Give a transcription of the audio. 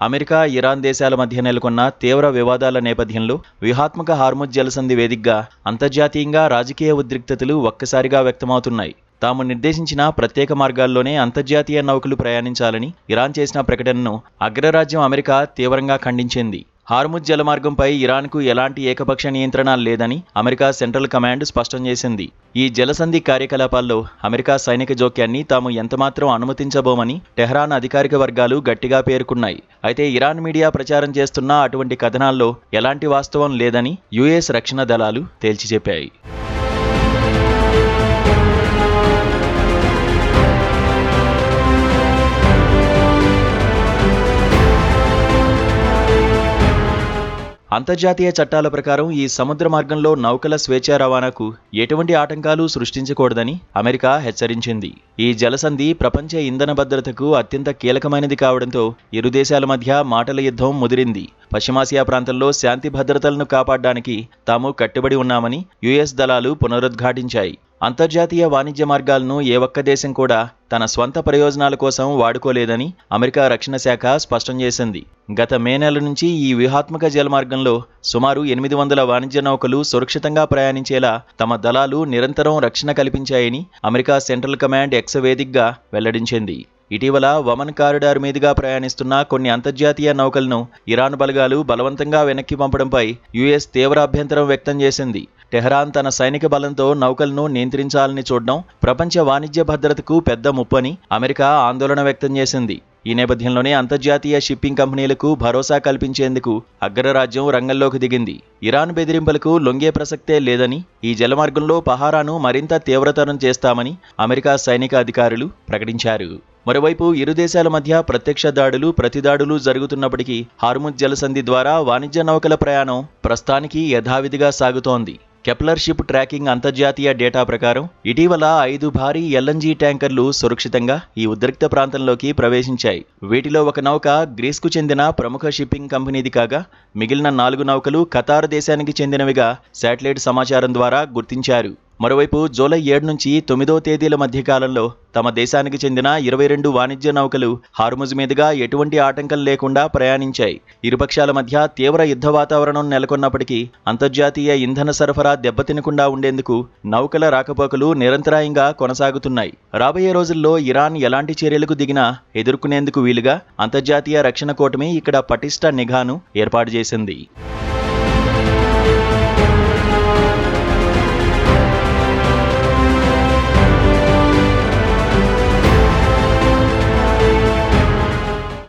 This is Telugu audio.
అమెరికా, ఇరాన్ దేశాల మధ్య నెలకొన్న తీవ్ర వివాదాల నేపథ్యంలో వ్యూహాత్మక హార్ముజ్ జలసంధి వేదికగా అంతర్జాతీయంగా రాజకీయ ఉద్రిక్తతలు ఒక్కసారిగా వ్యక్తమవుతున్నాయి. తాము నిర్దేశించిన ప్రత్యేక మార్గాల్లోనే అంతర్జాతీయ నౌకలు ప్రయాణించాలని ఇరాన్ చేసిన ప్రకటనను అగ్రరాజ్యం అమెరికా తీవ్రంగా ఖండించింది. హార్ముజ్ జలమార్గంపై ఇరాన్కు ఎలాంటి ఏకపక్ష నియంత్రణ లేదని అమెరికా సెంట్రల్ కమాండ్ స్పష్టం చేసింది. ఈ జలసంధి కార్యకలాపాల్లో అమెరికా సైనిక జోక్యాన్ని తాము ఎంతమాత్రం అనుమతించబోమని టెహ్రాన్ అధికారిక వర్గాలు గట్టిగా పేర్కొన్నాయి. అయితే ఇరాన్ మీడియా ప్రచారం చేస్తున్న అటువంటి కథనాల్లో ఎలాంటి వాస్తవం లేదని యుఎస్ రక్షణ దళాలు తేల్చి చెప్పాయి. అంతర్జాతీయ చట్టాల ప్రకారం ఈ సముద్ర మార్గంలో నౌకల స్వేచ్ఛా రవాణాకు ఎటువంటి ఆటంకాలు సృష్టించకూడదని అమెరికా హెచ్చరించింది. ఈ జలసంధి ప్రపంచ ఇంధన భద్రతకు అత్యంత కీలకమైనది కావడంతో ఇరు దేశాల మధ్య మాటల యుద్ధం ముదిరింది. పశ్చిమాసియా ప్రాంతంలో శాంతి భద్రతలను కాపాడడానికి తాము కట్టుబడి ఉన్నామని యుఎస్ దళాలు పునరుద్ఘాటించాయి. అంతర్జాతీయ వాణిజ్య మార్గాలను ఏ ఒక్క దేశం కూడా తన స్వంత ప్రయోజనాల కోసం వాడుకోలేదని అమెరికా రక్షణ శాఖ స్పష్టం చేసింది. గత మే నెల నుంచి ఈ వ్యూహాత్మక జలమార్గంలో సుమారు 800 వాణిజ్య నౌకలు సురక్షితంగా ప్రయాణించేలా తమ దళాలు నిరంతరం రక్షణ కల్పించాయని అమెరికా సెంట్రల్ కమాండ్ ఎక్స్ వేదికగా వెల్లడించింది. ఇటీవల వమన్ కారిడార్ మీదుగా ప్రయాణిస్తున్న కొన్ని అంతర్జాతీయ నౌకలను ఇరాన్ బలగాలు బలవంతంగా వెనక్కి పంపడంపై యుఎస్ తీవ్ర అభ్యంతరం వ్యక్తం చేసింది. టెహ్రాన్ తన సైనిక బలంతో నౌకలను నియంత్రించాలని చూడడం ప్రపంచ వాణిజ్య భద్రతకు పెద్ద ముప్పని అమెరికా ఆందోళన వ్యక్తం చేసింది. ఈ నేపథ్యంలోనే అంతర్జాతీయ షిప్పింగ్ కంపెనీలకు భరోసా కల్పించేందుకు అగ్రరాజ్యం రంగంలోకి దిగింది. ఇరాన్ బెదిరింపులకు లొంగే ప్రసక్తే లేదని, ఈ జలమార్గంలో పహారాను మరింత తీవ్రతరం చేస్తామని అమెరికా సైనిక అధికారులు ప్రకటించారు. మరోవైపు ఇరు దేశాల మధ్య ప్రత్యక్ష దాడులు, ప్రతిదాడులు జరుగుతున్నప్పటికీ హార్ముజ్ జలసంధి ద్వారా వాణిజ్య నౌకల ప్రయాణం ప్రస్తుతానికి యథావిధిగా సాగుతోంది. కెప్లర్ షిప్ ట్రాకింగ్ అంతర్జాతీయ డేటా ప్రకారం ఇటీవల 5 భారీ ఎల్ఎన్జీ ట్యాంకర్లు సురక్షితంగా ఈ ఉద్రిక్త ప్రాంతంలోకి ప్రవేశించాయి. వీటిలో ఒక నౌక గ్రీస్కు చెందిన ప్రముఖ షిప్పింగ్ కంపెనీది కాగా మిగిలిన 4 నౌకలు ఖతార్ దేశానికి చెందినవిగా శాటిలైట్ సమాచారం ద్వారా గుర్తించారు. మరోవైపు జూలై 7 నుంచి 9వ తేదీల మధ్య కాలంలో తమ దేశానికి చెందిన 22 వాణిజ్య నౌకలు హార్ముజ్ మీదుగా ఎటువంటి ఆటంకం లేకుండా ప్రయాణించాయి. ఇరుపక్షాల మధ్య తీవ్ర యుద్ధ వాతావరణం నెలకొన్నప్పటికీ అంతర్జాతీయ ఇంధన సరఫరా దెబ్బతినకుండా ఉండేందుకు నౌకల రాకపోకలు నిరంతరాయంగా కొనసాగుతున్నాయి. రాబోయే రోజుల్లో ఇరాన్ ఎలాంటి చర్యలకు దిగినా ఎదుర్కొనేందుకు వీలుగా అంతర్జాతీయ రక్షణ కూటమి ఇక్కడ పటిష్ట నిఘాను ఏర్పాటు చేసింది.